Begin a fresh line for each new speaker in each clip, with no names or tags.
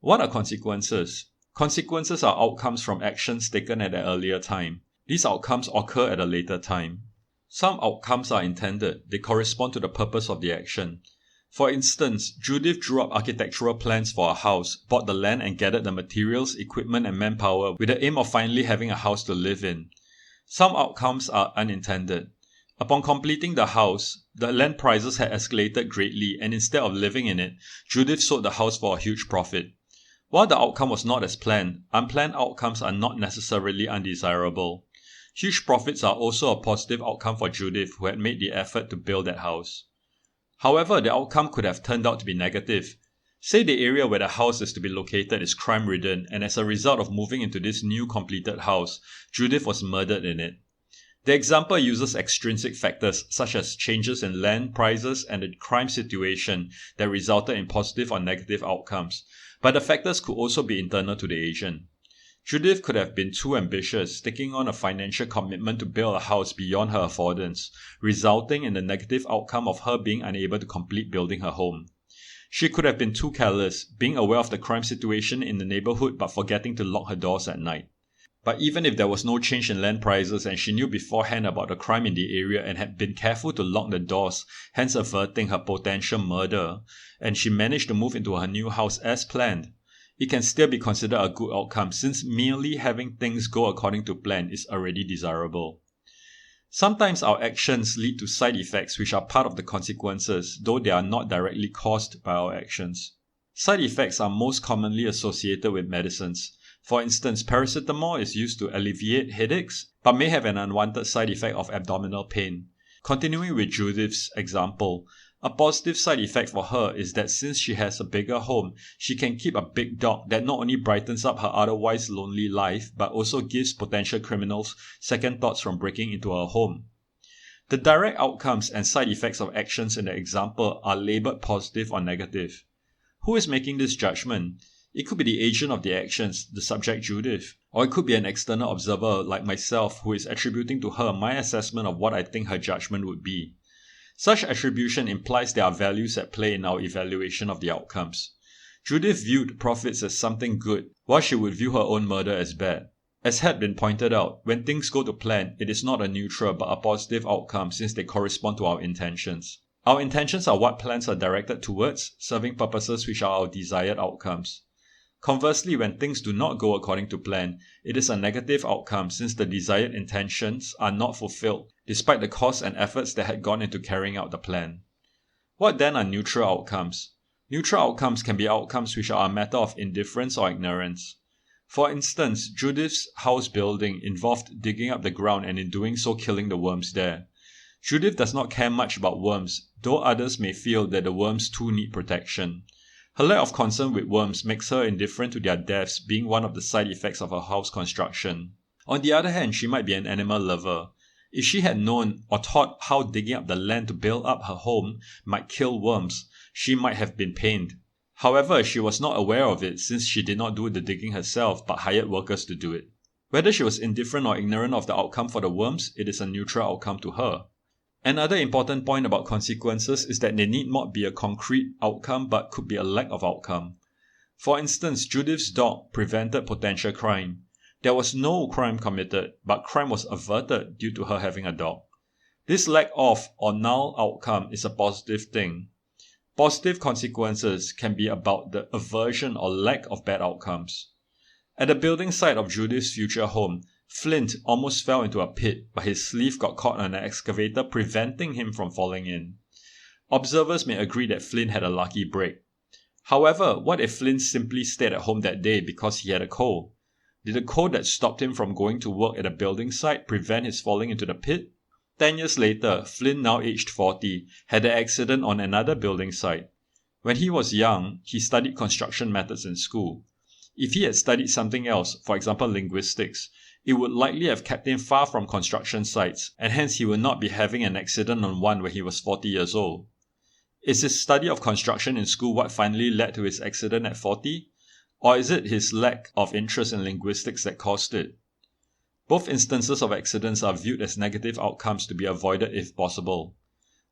What are consequences? Consequences are outcomes from actions taken at an earlier time. These outcomes occur at a later time. Some outcomes are intended. They correspond to the purpose of the action. For instance, Judith drew up architectural plans for a house, bought the land and gathered the materials, equipment and manpower with the aim of finally having a house to live in. Some outcomes are unintended. Upon completing the house, the land prices had escalated greatly, and instead of living in it, Judith sold the house for a huge profit. While the outcome was not as planned, unplanned outcomes are not necessarily undesirable. Huge profits are also a positive outcome for Judith, who had made the effort to build that house. However, the outcome could have turned out to be negative. Say the area where the house is to be located is crime-ridden, and as a result of moving into this new completed house, Judith was murdered in it. The example uses extrinsic factors such as changes in land prices and the crime situation that resulted in positive or negative outcomes, but the factors could also be internal to the agent. Judith could have been too ambitious, taking on a financial commitment to build a house beyond her affordance, resulting in the negative outcome of her being unable to complete building her home. She could have been too careless, being aware of the crime situation in the neighborhood but forgetting to lock her doors at night. But even if there was no change in land prices and she knew beforehand about the crime in the area and had been careful to lock the doors, hence averting her potential murder, and she managed to move into her new house as planned, it can still be considered a good outcome since merely having things go according to plan is already desirable. Sometimes our actions lead to side effects which are part of the consequences, though they are not directly caused by our actions. Side effects are most commonly associated with medicines. For instance, paracetamol is used to alleviate headaches, but may have an unwanted side effect of abdominal pain. Continuing with Judith's example, a positive side effect for her is that since she has a bigger home, she can keep a big dog that not only brightens up her otherwise lonely life, but also gives potential criminals second thoughts from breaking into her home. The direct outcomes and side effects of actions in the example are labeled positive or negative. Who is making this judgment? It could be the agent of the actions, the subject Judith, or it could be an external observer like myself who is attributing to her my assessment of what I think her judgment would be. Such attribution implies there are values at play in our evaluation of the outcomes. Judith viewed profits as something good, while she would view her own murder as bad. As had been pointed out, when things go to plan, it is not a neutral but a positive outcome since they correspond to our intentions. Our intentions are what plans are directed towards, serving purposes which are our desired outcomes. Conversely, when things do not go according to plan, it is a negative outcome since the desired intentions are not fulfilled, despite the costs and efforts that had gone into carrying out the plan. What then are neutral outcomes? Neutral outcomes can be outcomes which are a matter of indifference or ignorance. For instance, Judith's house building involved digging up the ground and in doing so killing the worms there. Judith does not care much about worms, though others may feel that the worms too need protection. Her lack of concern with worms makes her indifferent to their deaths, being one of the side effects of her house construction. On the other hand, she might be an animal lover. If she had known or thought how digging up the land to build up her home might kill worms, she might have been pained. However, she was not aware of it since she did not do the digging herself but hired workers to do it. Whether she was indifferent or ignorant of the outcome for the worms, it is a neutral outcome to her. Another important point about consequences is that they need not be a concrete outcome but could be a lack of outcome. For instance, Judith's dog prevented potential crime. There was no crime committed, but crime was averted due to her having a dog. This lack of or null outcome is a positive thing. Positive consequences can be about the aversion or lack of bad outcomes. At the building site of Judith's future home, Flint almost fell into a pit, but his sleeve got caught on an excavator, preventing him from falling in. Observers may agree that Flint had a lucky break. However, what if Flint simply stayed at home that day because he had a cold? Did the cold that stopped him from going to work at a building site prevent his falling into the pit? 10 years later, Flint, now aged 40, had an accident on another building site. When he was young, he studied construction methods in school. If he had studied something else, for example linguistics, it would likely have kept him far from construction sites, and hence he would not be having an accident on one when he was 40 years old. Is his study of construction in school what finally led to his accident at 40? Or is it his lack of interest in linguistics that caused it? Both instances of accidents are viewed as negative outcomes to be avoided if possible.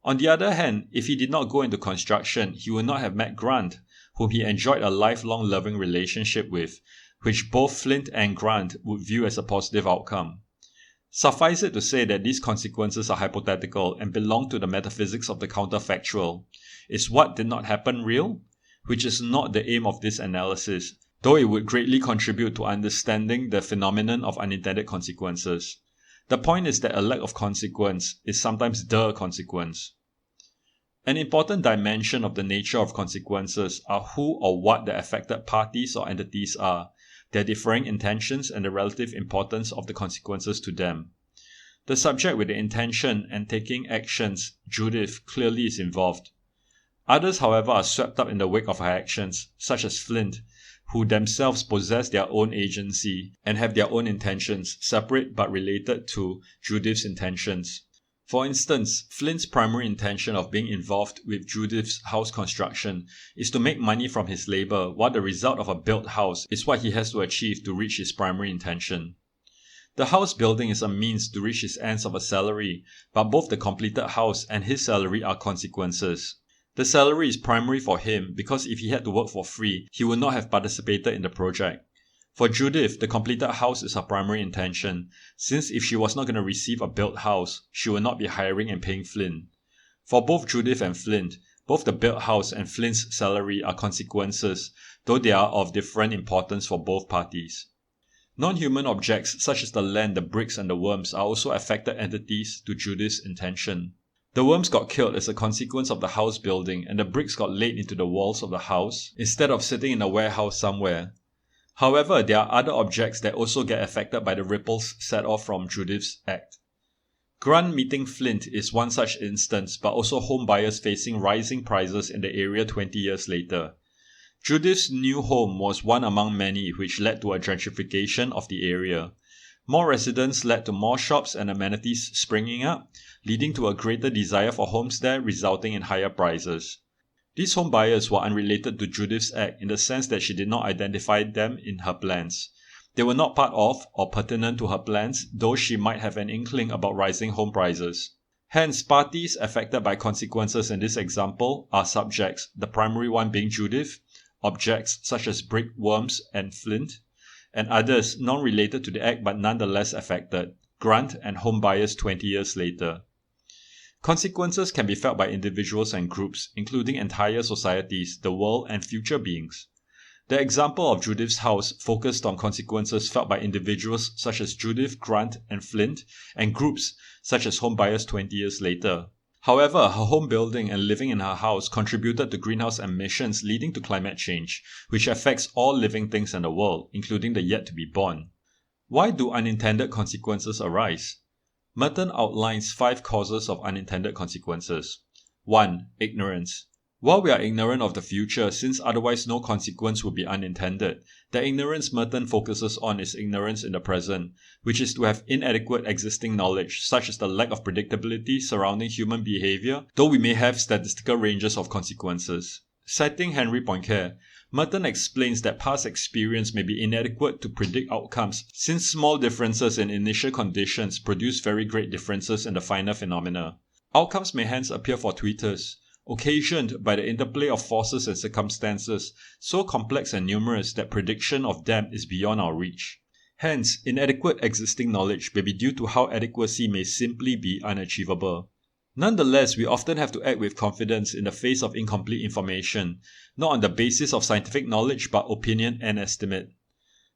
On the other hand, if he did not go into construction, he would not have met Grant, whom he enjoyed a lifelong loving relationship with, which both Flint and Grant would view as a positive outcome. Suffice it to say that these consequences are hypothetical and belong to the metaphysics of the counterfactual. Is what did not happen real? Which is not the aim of this analysis, though it would greatly contribute to understanding the phenomenon of unintended consequences. The point is that a lack of consequence is sometimes the consequence. An important dimension of the nature of consequences are who or what the affected parties or entities are, their differing intentions, and the relative importance of the consequences to them. The subject with the intention and taking actions, Judith, clearly is involved. Others, however, are swept up in the wake of her actions, such as Flint, who themselves possess their own agency and have their own intentions, separate but related to Judith's intentions. For instance, Flint's primary intention of being involved with Judith's house construction is to make money from his labor, while the result of a built house is what he has to achieve to reach his primary intention. The house building is a means to reach his ends of a salary, but both the completed house and his salary are consequences. The salary is primary for him because if he had to work for free, he would not have participated in the project. For Judith, the completed house is her primary intention, since if she was not going to receive a built house, she would not be hiring and paying Flint. For both Judith and Flint, both the built house and Flint's salary are consequences, though they are of different importance for both parties. Non-human objects such as the land, the bricks, and the worms are also affected entities to Judith's intention. The worms got killed as a consequence of the house building, and the bricks got laid into the walls of the house instead of sitting in a warehouse somewhere. However, there are other objects that also get affected by the ripples set off from Judith's act. Grant meeting Flint is one such instance, but also home buyers facing rising prices in the area 20 years later. Judith's new home was one among many which led to a gentrification of the area. More residents led to more shops and amenities springing up, leading to a greater desire for homes there, resulting in higher prices. These home buyers were unrelated to Judith's act in the sense that she did not identify them in her plans. They were not part of or pertinent to her plans, though she might have an inkling about rising home prices. Hence, parties affected by consequences in this example are subjects, the primary one being Judith, objects such as brick, worms, and Flint, and others non-related to the act but nonetheless affected, Grant and home buyers 20 years later. Consequences can be felt by individuals and groups, including entire societies, the world, and future beings. The example of Judith's house focused on consequences felt by individuals such as Judith, Grant, and Flint, and groups such as home buyers 20 years later. However, her home building and living in her house contributed to greenhouse emissions leading to climate change, which affects all living things in the world, including the yet-to-be-born. Why do unintended consequences arise? Merton outlines 5 causes of unintended consequences. 1. Ignorance. While we are ignorant of the future, since otherwise no consequence would be unintended, the ignorance Merton focuses on is ignorance in the present, which is to have inadequate existing knowledge, such as the lack of predictability surrounding human behavior, though we may have statistical ranges of consequences. Citing Henry Poincare, Merton explains that past experience may be inadequate to predict outcomes since small differences in initial conditions produce very great differences in the final phenomena. Outcomes may hence appear fortuitous, occasioned by the interplay of forces and circumstances so complex and numerous that prediction of them is beyond our reach. Hence, inadequate existing knowledge may be due to how adequacy may simply be unachievable. Nonetheless, we often have to act with confidence in the face of incomplete information, not on the basis of scientific knowledge but opinion and estimate.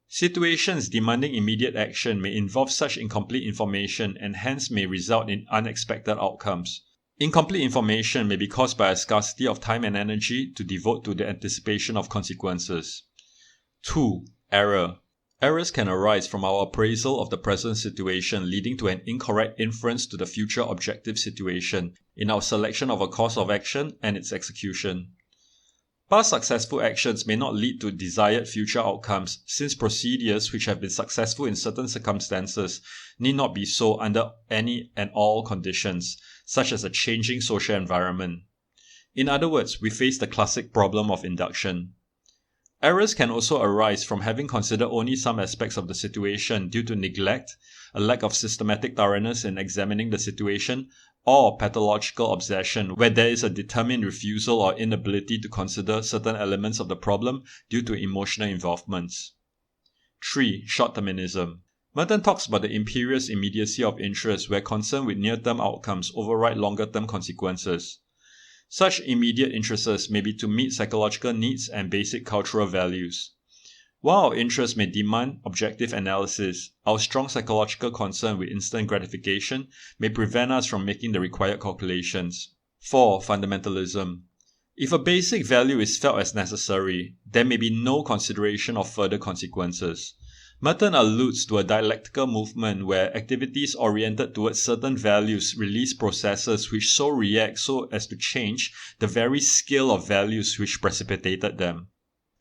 Situations demanding immediate action may involve such incomplete information and hence may result in unexpected outcomes. Incomplete information may be caused by a scarcity of time and energy to devote to the anticipation of consequences. 2. Error. Errors can arise from our appraisal of the present situation, leading to an incorrect inference to the future objective situation in our selection of a course of action and its execution. Past successful actions may not lead to desired future outcomes, since procedures which have been successful in certain circumstances need not be so under any and all conditions, such as a changing social environment. In other words, we face the classic problem of induction. Errors can also arise from having considered only some aspects of the situation due to neglect, a lack of systematic thoroughness in examining the situation, or pathological obsession where there is a determined refusal or inability to consider certain elements of the problem due to emotional involvements. 3. Short-Termism. Merton talks about the imperious immediacy of interest where concern with near-term outcomes override longer-term consequences. Such immediate interests may be to meet psychological needs and basic cultural values. While our interests may demand objective analysis, our strong psychological concern with instant gratification may prevent us from making the required calculations. 4. Fundamentalism. If a basic value is felt as necessary, there may be no consideration of further consequences. Merton alludes to a dialectical movement where activities oriented towards certain values release processes which so react so as to change the very scale of values which precipitated them.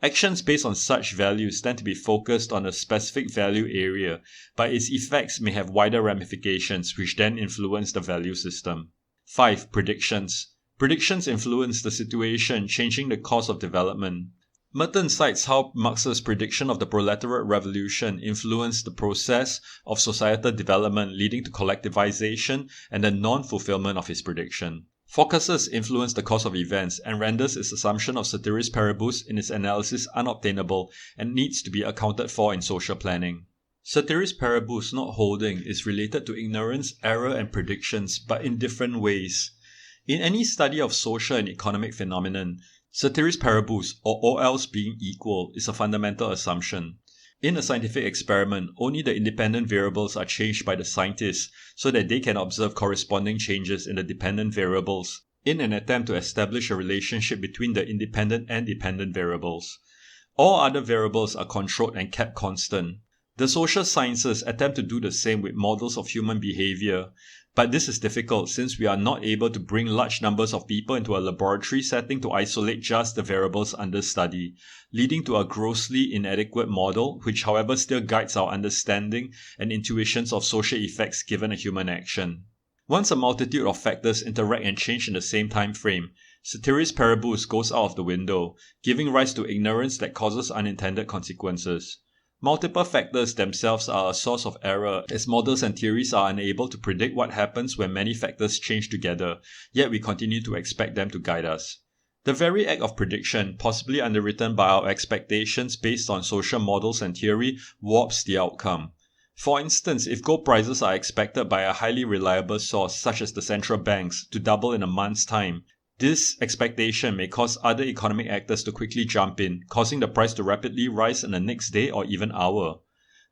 Actions based on such values tend to be focused on a specific value area, but its effects may have wider ramifications which then influence the value system. 5. Predictions. Predictions influence the situation, changing the course of development. Merton cites how Marx's prediction of the proletariat revolution influenced the process of societal development leading to collectivization and the non-fulfillment of his prediction. Foucault's influence the course of events and renders its assumption of ceteris paribus in its analysis unobtainable and needs to be accounted for in social planning. Ceteris paribus not holding is related to ignorance, error, and predictions, but in different ways. In any study of social and economic phenomenon, ceteris paribus, or all else being equal, is a fundamental assumption. In a scientific experiment, only the independent variables are changed by the scientists so that they can observe corresponding changes in the dependent variables in an attempt to establish a relationship between the independent and dependent variables. All other variables are controlled and kept constant. The social sciences attempt to do the same with models of human behavior, but this is difficult since we are not able to bring large numbers of people into a laboratory setting to isolate just the variables under study, leading to a grossly inadequate model which however still guides our understanding and intuitions of social effects given a human action. Once a multitude of factors interact and change in the same time frame, ceteris paribus goes out of the window, giving rise to ignorance that causes unintended consequences. Multiple factors themselves are a source of error as models and theories are unable to predict what happens when many factors change together, yet we continue to expect them to guide us. The very act of prediction, possibly underwritten by our expectations based on social models and theory, warps the outcome. For instance, if gold prices are expected by a highly reliable source such as the central banks to double in a month's time, this expectation may cause other economic actors to quickly jump in, causing the price to rapidly rise in the next day or even hour.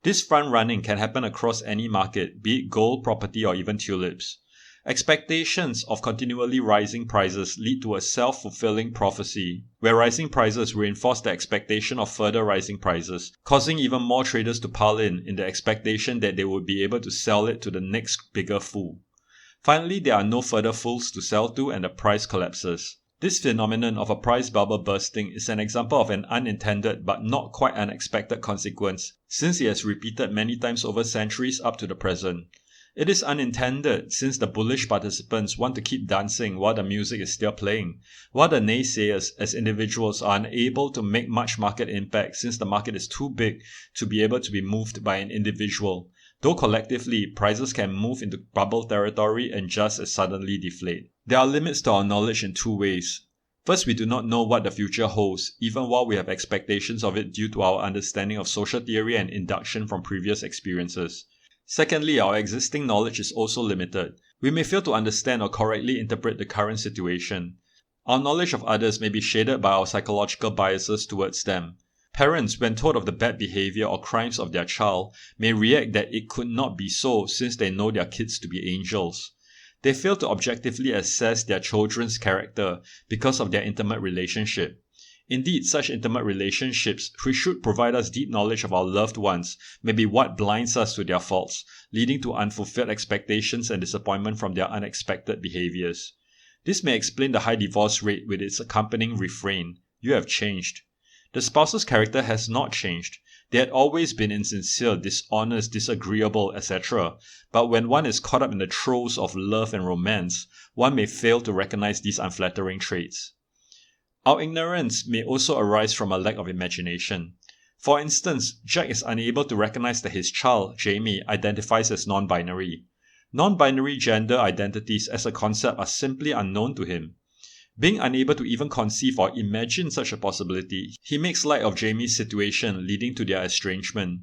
This front-running can happen across any market, be it gold, property, or even tulips. Expectations of continually rising prices lead to a self-fulfilling prophecy, where rising prices reinforce the expectation of further rising prices, causing even more traders to pile in the expectation that they would be able to sell it to the next bigger fool. Finally, there are no further fools to sell to and the price collapses. This phenomenon of a price bubble bursting is an example of an unintended but not quite unexpected consequence, since it has repeated many times over centuries up to the present. It is unintended since the bullish participants want to keep dancing while the music is still playing, while the naysayers as individuals are unable to make much market impact since the market is too big to be able to be moved by an individual. Though collectively, prices can move into bubble territory and just as suddenly deflate. There are limits to our knowledge in two ways. First, we do not know what the future holds, even while we have expectations of it due to our understanding of social theory and induction from previous experiences. Secondly, our existing knowledge is also limited. We may fail to understand or correctly interpret the current situation. Our knowledge of others may be shaded by our psychological biases towards them. Parents, when told of the bad behavior or crimes of their child, may react that it could not be so since they know their kids to be angels. They fail to objectively assess their children's character because of their intimate relationship. Indeed, such intimate relationships, which should provide us deep knowledge of our loved ones, may be what blinds us to their faults, leading to unfulfilled expectations and disappointment from their unexpected behaviors. This may explain the high divorce rate with its accompanying refrain, "You have changed." The spouse's character has not changed. They had always been insincere, dishonest, disagreeable, etc. But when one is caught up in the throes of love and romance, one may fail to recognize these unflattering traits. Our ignorance may also arise from a lack of imagination. For instance, Jack is unable to recognize that his child, Jamie, identifies as non-binary. Non-binary gender identities as a concept are simply unknown to him. Being unable to even conceive or imagine such a possibility, he makes light of Jamie's situation, leading to their estrangement.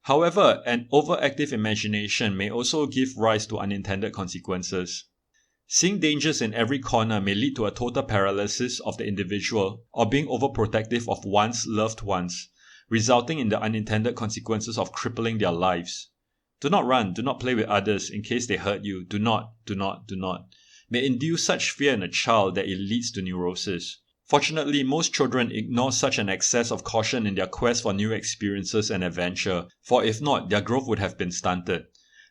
However, an overactive imagination may also give rise to unintended consequences. Seeing dangers in every corner may lead to a total paralysis of the individual or being overprotective of one's loved ones, resulting in the unintended consequences of crippling their lives. Do not run, do not play with others in case they hurt you. Do not. May induce such fear in a child that it leads to neurosis. Fortunately, most children ignore such an excess of caution in their quest for new experiences and adventure, for if not, their growth would have been stunted.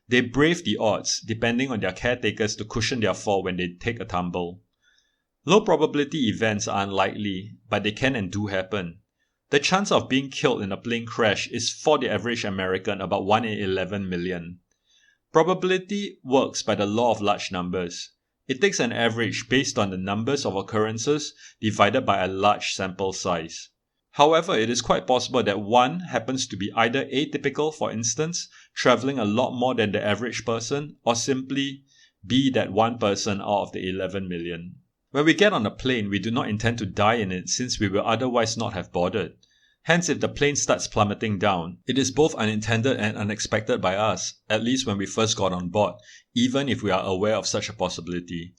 They brave the odds, depending on their caretakers to cushion their fall when they take a tumble. Low probability events are unlikely, but they can and do happen. The chance of being killed in a plane crash is for the average American about 1 in 11 million. Probability works by the law of large numbers. It takes an average based on the numbers of occurrences divided by a large sample size. However, it is quite possible that one happens to be either atypical, for instance, traveling a lot more than the average person, or simply be that one person out of the 11 million. When we get on a plane, we do not intend to die in it since we will otherwise not have bothered. Hence, if the plane starts plummeting down, it is both unintended and unexpected by us, at least when we first got on board, even if we are aware of such a possibility.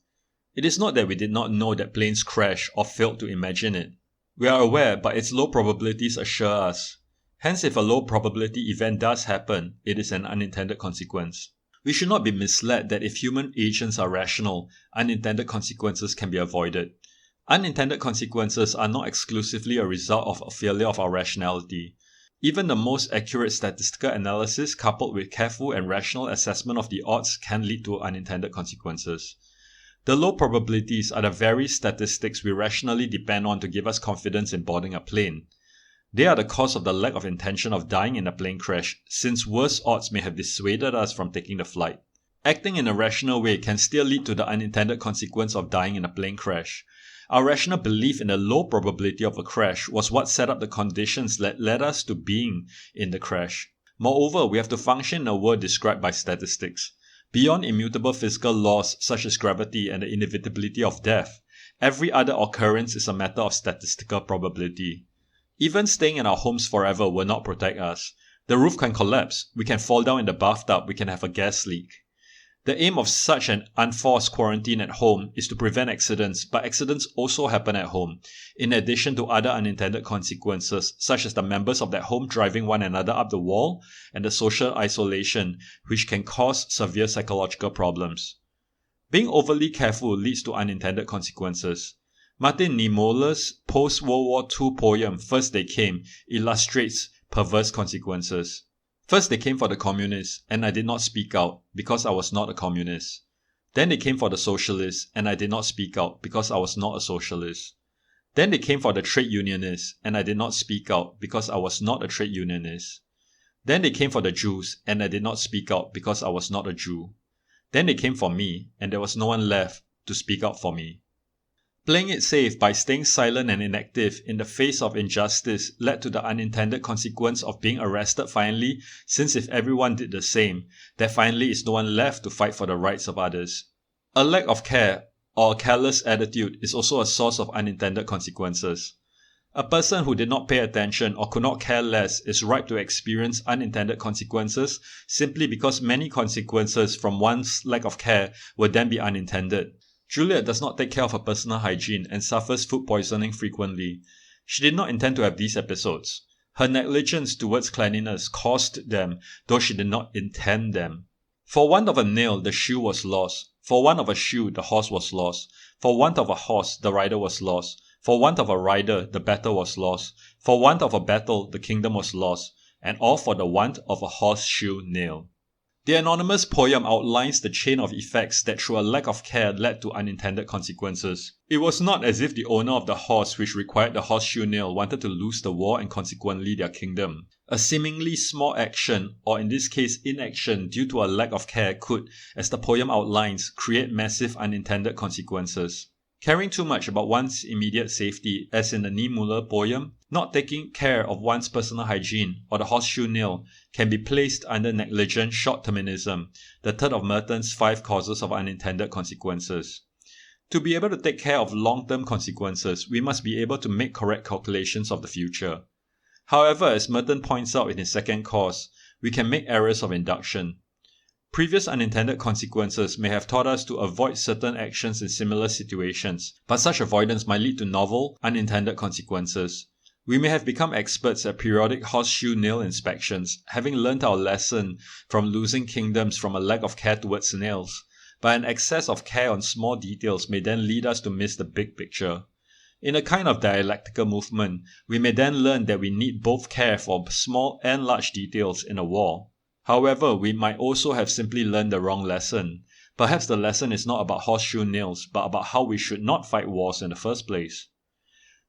It is not that we did not know that planes crash or failed to imagine it. We are aware, but its low probabilities assure us. Hence, if a low probability event does happen, it is an unintended consequence. We should not be misled that if human agents are rational, unintended consequences can be avoided. Unintended consequences are not exclusively a result of a failure of our rationality. Even the most accurate statistical analysis coupled with careful and rational assessment of the odds can lead to unintended consequences. The low probabilities are the very statistics we rationally depend on to give us confidence in boarding a plane. They are the cause of the lack of intention of dying in a plane crash, since worse odds may have dissuaded us from taking the flight. Acting in a rational way can still lead to the unintended consequence of dying in a plane crash. Our rational belief in the low probability of a crash was what set up the conditions that led us to being in the crash. Moreover, we have to function in a world described by statistics. Beyond immutable physical laws such as gravity and the inevitability of death, every other occurrence is a matter of statistical probability. Even staying in our homes forever will not protect us. The roof can collapse, we can fall down in the bathtub, we can have a gas leak. The aim of such an unforced quarantine at home is to prevent accidents, but accidents also happen at home, in addition to other unintended consequences, such as the members of that home driving one another up the wall and the social isolation, which can cause severe psychological problems. Being overly careful leads to unintended consequences. Martin Niemöller's post-World War II poem First They Came illustrates perverse consequences. First they came for the communists, and I did not speak out, because I was not a communist. Then they came for the socialists, and I did not speak out, because I was not a socialist. Then they came for the trade unionists, and I did not speak out, because I was not a trade unionist. Then they came for the Jews, and I did not speak out, because I was not a Jew. Then they came for me, and there was no one left to speak out for me. Playing it safe by staying silent and inactive in the face of injustice led to the unintended consequence of being arrested finally, since if everyone did the same, there finally is no one left to fight for the rights of others. A lack of care or a careless attitude is also a source of unintended consequences. A person who did not pay attention or could not care less is ripe to experience unintended consequences simply because many consequences from one's lack of care will then be unintended. Juliet does not take care of her personal hygiene and suffers food poisoning frequently. She did not intend to have these episodes. Her negligence towards cleanliness caused them, though she did not intend them. For want of a nail, the shoe was lost. For want of a shoe, the horse was lost. For want of a horse, the rider was lost. For want of a rider, the battle was lost. For want of a battle, the kingdom was lost. And all for the want of a horseshoe nail. The anonymous poem outlines the chain of effects that through a lack of care led to unintended consequences. It was not as if the owner of the horse which required the horseshoe nail wanted to lose the war and consequently their kingdom. A seemingly small action, or in this case inaction due to a lack of care could, as the poem outlines, create massive unintended consequences. Caring too much about one's immediate safety, as in the Niemöller poem, not taking care of one's personal hygiene, or the horseshoe nail, can be placed under negligent short-termism, the third of Merton's 5 causes of unintended consequences. To be able to take care of long-term consequences, we must be able to make correct calculations of the future. However, as Merton points out in his second cause, we can make errors of induction. Previous unintended consequences may have taught us to avoid certain actions in similar situations, but such avoidance might lead to novel, unintended consequences. We may have become experts at periodic horseshoe nail inspections, having learnt our lesson from losing kingdoms from a lack of care towards nails, but an excess of care on small details may then lead us to miss the big picture. In a kind of dialectical movement, we may then learn that we need both care for small and large details in a war. However, we might also have simply learned the wrong lesson. Perhaps the lesson is not about horseshoe nails, but about how we should not fight wars in the first place.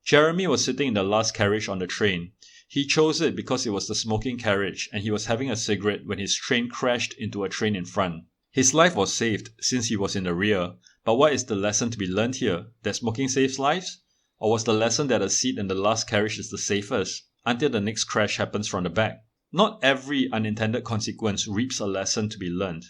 Jeremy was sitting in the last carriage on the train. He chose it because it was the smoking carriage, and he was having a cigarette when his train crashed into a train in front. His life was saved since he was in the rear, but what is the lesson to be learned here? That smoking saves lives? Or was the lesson that a seat in the last carriage is the safest, until the next crash happens from the back? Not every unintended consequence reaps a lesson to be learned.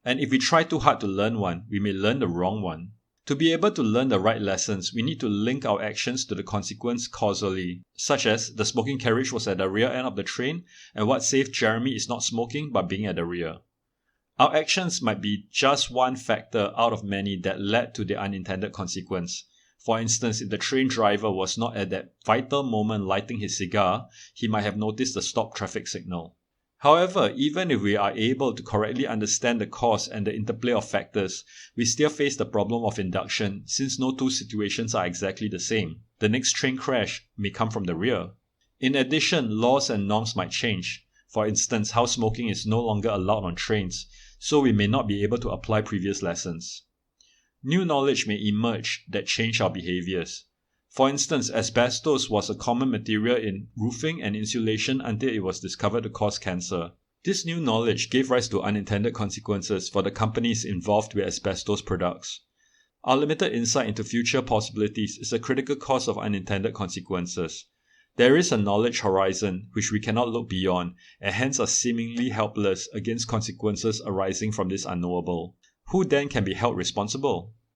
And if we try too hard to learn one, we may learn the wrong one. To be able to learn the right lessons, we need to link our actions to the consequence causally, such as the smoking carriage was at the rear end of the train, and what saved Jeremy is not smoking but being at the rear. Our actions might be just one factor out of many that led to the unintended consequence. For instance, if the train driver was not at that vital moment lighting his cigar, he might have noticed the stop traffic signal. However, even if we are able to correctly understand the cause and the interplay of factors, we still face the problem of induction since no two situations are exactly the same. The next train crash may come from the rear. In addition, laws and norms might change. For instance, how smoking is no longer allowed on trains, so we may not be able to apply previous lessons. New knowledge may emerge that change our behaviors. For instance, asbestos was a common material in roofing and insulation until it was discovered to cause cancer. This new knowledge gave rise to unintended consequences for the companies involved with asbestos products. Our limited insight into future possibilities is a critical cause of unintended consequences. There is a knowledge horizon which we cannot look beyond, and hence are seemingly helpless against consequences arising from this unknowable. Who then can be held responsible?